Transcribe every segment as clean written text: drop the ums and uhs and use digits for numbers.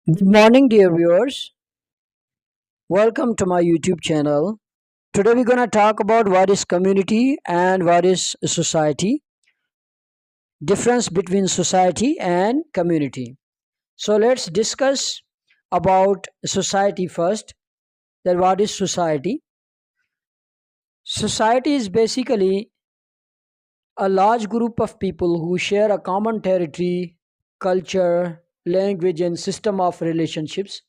Good morning, dear viewers. Welcome to my YouTube channel. Today, we're going to talk about what is community and what is society, difference between society and community. So, let's discuss about society first. That what is society? Society is basically a large group of people who share a common territory, culture, language, and system of relationships.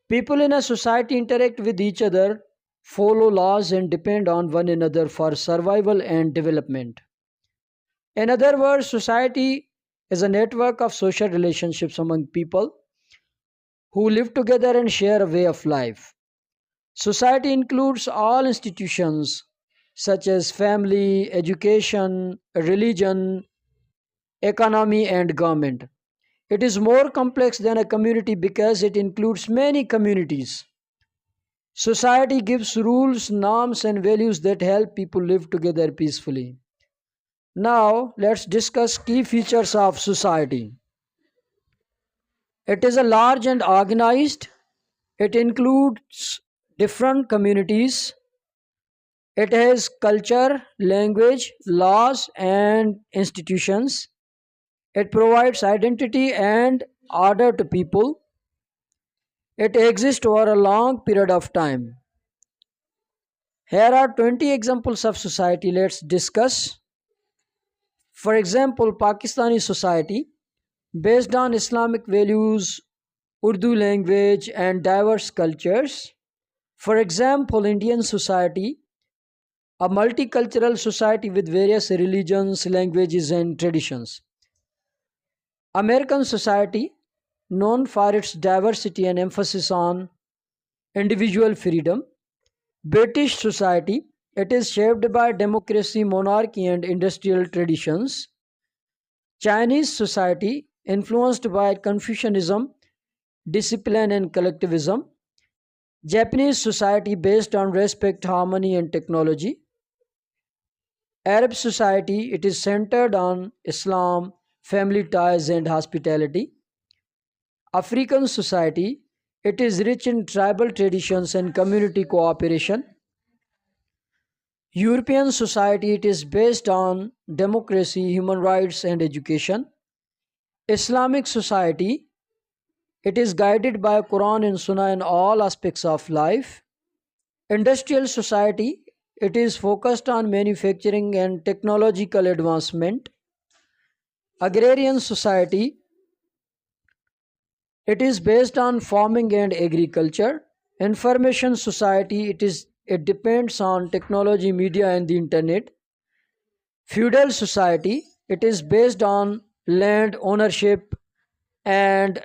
People in a society interact with each other, follow laws, and depend on one another for survival and development. In other words, society is a network of social relationships among people who live together and share a way of life. Society includes all institutions such as family, education, religion, economy, and government. It is more complex than a community because it includes many communities. Society gives rules, norms, and values that help people live together peacefully. Now, let's discuss key features of society. It is a large and organized. It includes different communities. It has culture, language, laws, and institutions. It provides identity and order to people. It exists over a long period of time. Here are 20 examples of society. Let's discuss. For example, Pakistani society, based on Islamic values, Urdu language, and diverse cultures. For example, Indian society, a multicultural society with various religions, languages, and traditions. American society, known for its diversity and emphasis on individual freedom. British society, it is shaped by democracy, monarchy, and industrial traditions. Chinese society, influenced by Confucianism, discipline, and collectivism. Japanese society, based on respect, harmony, and technology. Arab society, it is centered on Islam, family ties, and hospitality. African society, it is rich in tribal traditions and community cooperation. European society, it is based on democracy, human rights, and education. Islamic society, it is guided by Quran and Sunnah in all aspects of life. Industrial society, it is focused on manufacturing and technological advancement. Agrarian society, it is based on farming and agriculture. Information society, it depends on technology, media, and the internet. Feudal society, it is based on land ownership and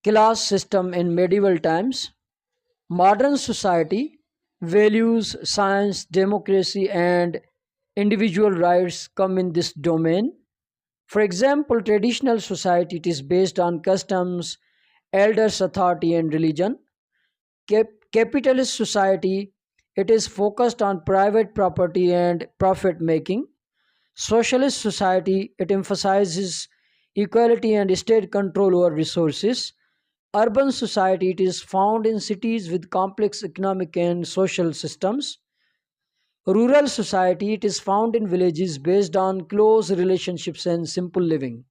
class system in medieval times. Modern society values science, democracy, and individual rights come in this domain. For example, traditional society, it is based on customs, elders' authority, and religion. Capitalist society, it is focused on private property and profit making. Socialist society, it emphasizes equality and state control over resources. Urban society, it is found in cities with complex economic and social systems. Rural society, it is found in villages based on close relationships and simple living.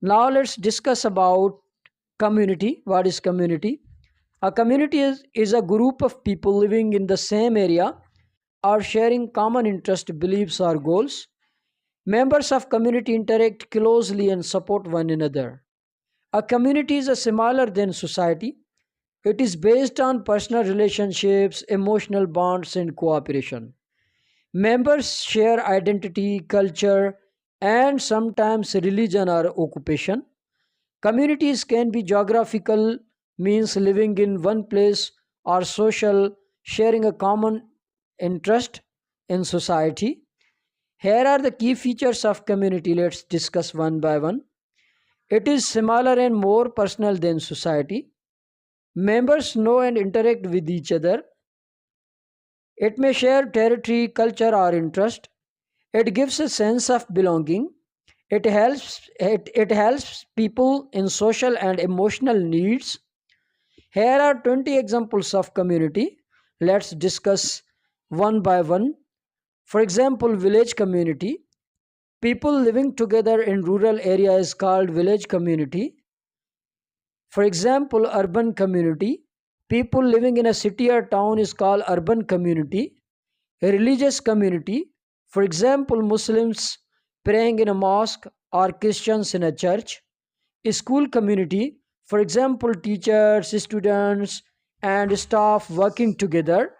Now let's discuss about community. What is community? A community is a group of people living in the same area or sharing common interest, beliefs, or goals. Members of community interact closely and support one another. A community is a smaller than society. It is based on personal relationships, emotional bonds, and cooperation. Members share identity, culture, and sometimes religion or occupation. Communities can be geographical, means living in one place, or social, sharing a common interest in society. Here are the key features of community. Let's discuss one by one. It is smaller and more personal than society. Members know and interact with each other. It may share territory, culture, or interest. It gives a sense of belonging. It helps people in social and emotional needs. Here are 20 examples of community. Let's discuss one by one. For example, village community. People living together in rural area is called village community. For example, urban community. People living in a city or town is called urban community. A religious community. For example, Muslims praying in a mosque or Christians in a church. A school community. For example, teachers, students, and staff working together.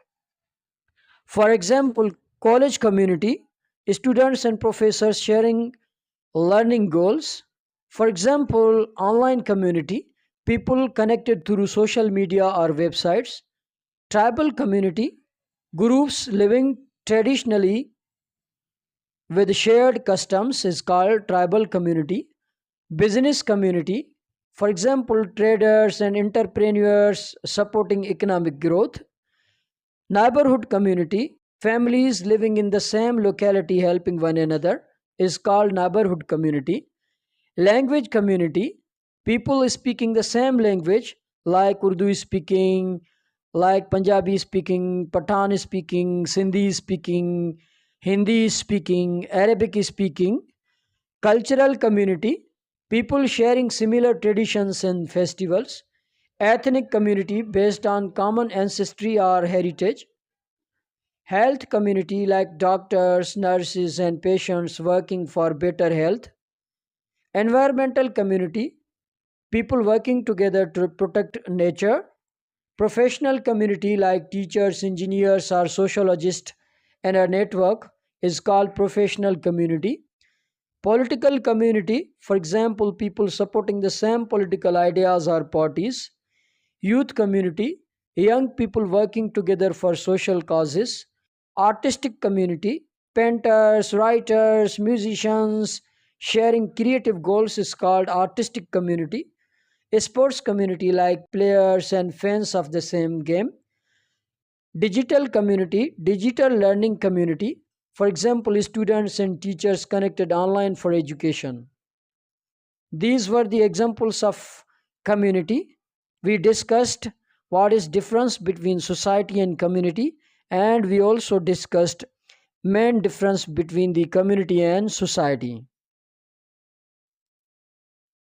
For example, college community. Students and professors sharing learning goals. For example, online community, people connected through social media or websites. Tribal community, groups living traditionally with shared customs is called tribal community. Business community, for example, traders and entrepreneurs supporting economic growth. Neighborhood community, families living in the same locality helping one another is called neighborhood community. Language community, people speaking the same language like Urdu speaking, like Punjabi speaking, Pathan speaking, Sindhi speaking, Hindi speaking, Arabic speaking. Cultural community, people sharing similar traditions and festivals. Ethnic community based on common ancestry or heritage. Health community like doctors, nurses, and patients working for better health. Environmental community, people working together to protect nature. Professional community like teachers, engineers, or sociologists and a network is called professional community. Political community, for example, people supporting the same political ideas or parties. Youth community, young people working together for social causes. Artistic community, painters, writers, musicians sharing creative goals is called artistic community. A sports community like players and fans of the same game. Digital community, digital learning community, for example, students and teachers connected online for education. These were the examples of community. We discussed what is difference between society and community, and we also discussed main difference between the community and society.